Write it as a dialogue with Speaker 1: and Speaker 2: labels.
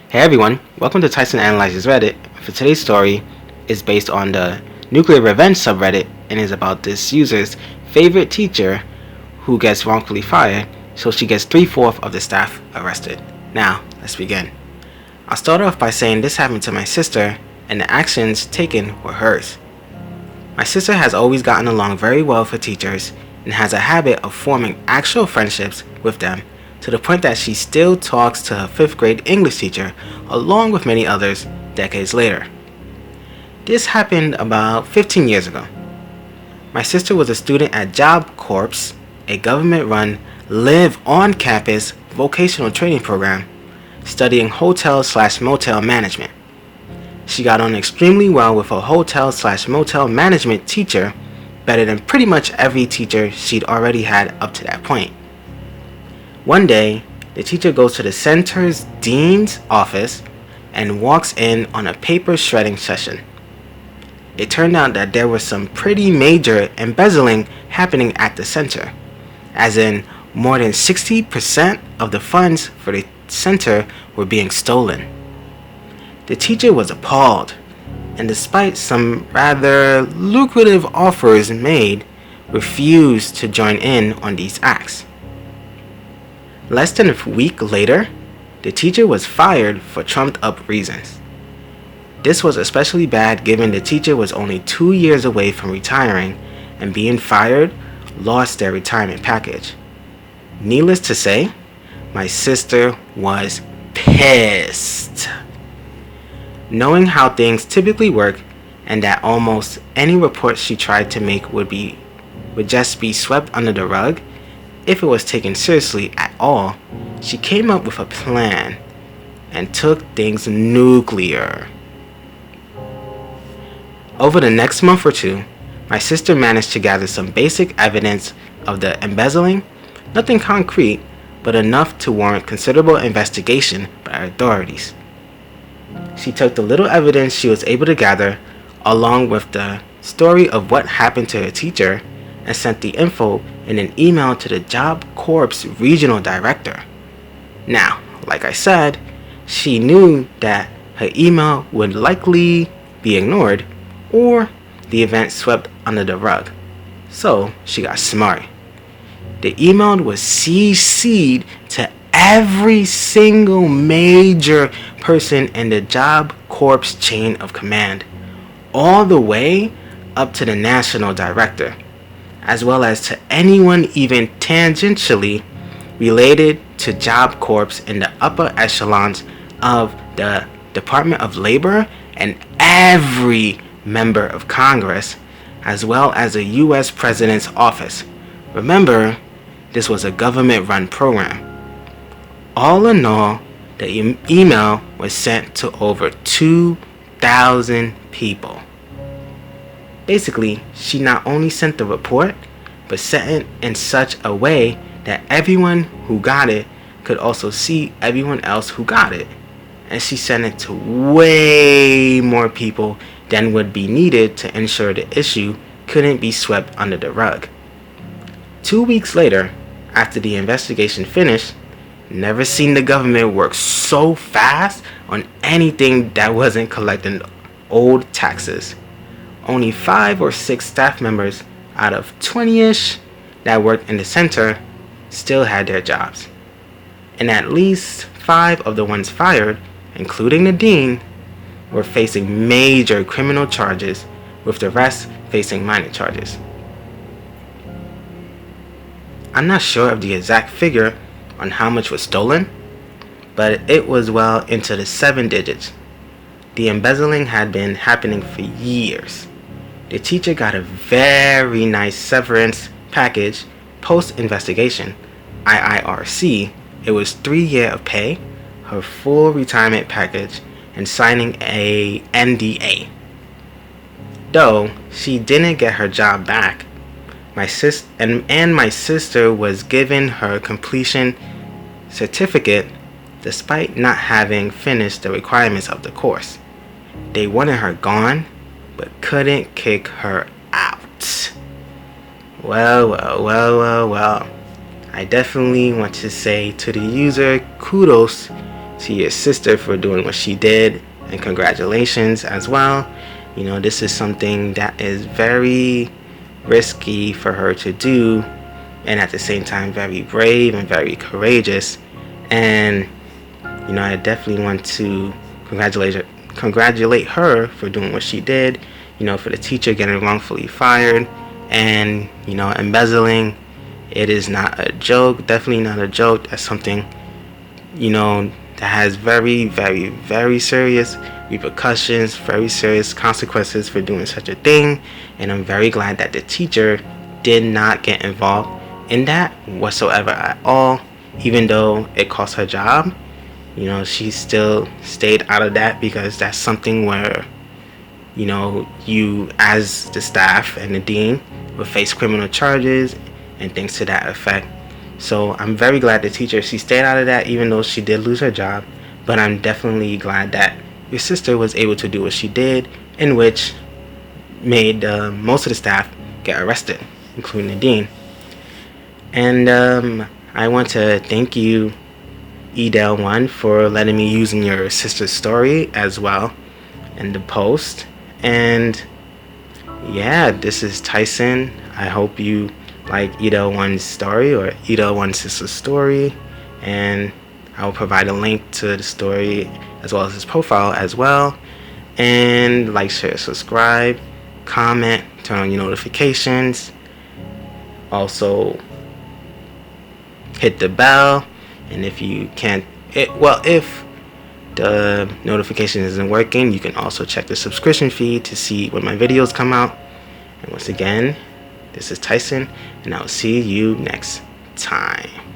Speaker 1: Hey everyone, welcome to Taisen Analyzes Reddit. For today's story is based on the NuclearRevenge subreddit and is about this user's favorite teacher who gets wrongfully fired, so she gets 3/4 of the staff arrested. Now, let's begin. I'll start off by saying this happened to my sister and the actions taken were hers. My sister has always gotten along very well with her teachers and has a habit of forming actual friendships with them, to the point that she still talks to her 5th grade English teacher along with many others decades later. This happened about 15 years ago. My sister was a student at Job Corps, a government-run live on-campus vocational training program, studying hotel/motel management. She got on extremely well with a hotel/motel management teacher, better than pretty much every teacher she'd already had up to that point. One day, the teacher goes to the center's dean's office and walks in on a paper shredding session. It turned out that there was some pretty major embezzling happening at the center, as in more than 60% of the funds for the center were being stolen. The teacher was appalled, and despite some rather lucrative offers made, refused to join in on these acts. Less than a week later, the teacher was fired for trumped up reasons. This was especially bad given the teacher was only 2 years away from retiring, and being fired lost their retirement package. Needless to say, my sister was pissed. Knowing how things typically work and that almost any report she tried to make would just be swept under the rug if it was taken seriously at all, she came up with a plan and took things nuclear. Over the next month or two, my sister managed to gather some basic evidence of the embezzling, nothing concrete, but enough to warrant considerable investigation by authorities. She took the little evidence she was able to gather, along with the story of what happened to her teacher, and sent the info in an email to the Job Corps regional director. Now, like I said, she knew that her email would likely be ignored or the event swept under the rug, so she got smart. The email was CC'd to every single major person in the Job Corps chain of command, all the way up to the national director, as well as to anyone even tangentially related to Job Corps in the upper echelons of the Department of Labor and every member of Congress, as well as the U.S. President's office. Remember, this was a government-run program. All in all, the email was sent to over 2,000 people. Basically, she not only sent the report, but sent it in such a way that everyone who got it could also see everyone else who got it. And she sent it to way more people than would be needed to ensure the issue couldn't be swept under the rug. 2 weeks later, after the investigation finished, never seen the government work so fast on anything that wasn't collecting old taxes. Only 5 or 6 staff members out of 20-ish that worked in the center still had their jobs. And at least 5 of the ones fired, including the dean, were facing major criminal charges, with the rest facing minor charges. I'm not sure of the exact figure on how much was stolen, but it was well into the 7 digits. The embezzling had been happening for years. The teacher got a very nice severance package post-investigation, IIRC. It was 3 years of pay, her full retirement package, and signing a NDA. Though she didn't get her job back, my sister was given her completion certificate despite not having finished the requirements of the course. They wanted her gone, but couldn't kick her out. Well. I definitely want to say to the user, kudos, to your sister for doing what she did, and congratulations as well. You know, this is something that is very risky for her to do, and at the same time very brave and very courageous. And you know, I definitely want to congratulate her for doing what she did. You know, for the teacher getting wrongfully fired, and you know, embezzling. It is not a joke. Definitely not a joke. That's something, you know, that has very, very, very serious repercussions, very serious consequences for doing such a thing. And I'm very glad that the teacher did not get involved in that whatsoever at all. Even though it cost her job, you know, she still stayed out of that, because that's something where, you know, you as the staff and the dean would face criminal charges and things to that effect. So I'm very glad the teacher, she stayed out of that, even though she did lose her job. But I'm definitely glad that your sister was able to do what she did, in which made most of the staff get arrested, including the dean. And I want to thank you, Edel1, for letting me use in your sister's story as well in the post. And yeah, this is Taisen. I hope you like Edel1's story, or Edel1's sister's story, and I will provide a link to the story as well as his profile as well. And like, share, subscribe, comment, turn on your notifications. Also hit the bell, and if you can't, if the notification isn't working, you can also check the subscription feed to see when my videos come out. And once again, this is Taisen, and I will see you next time.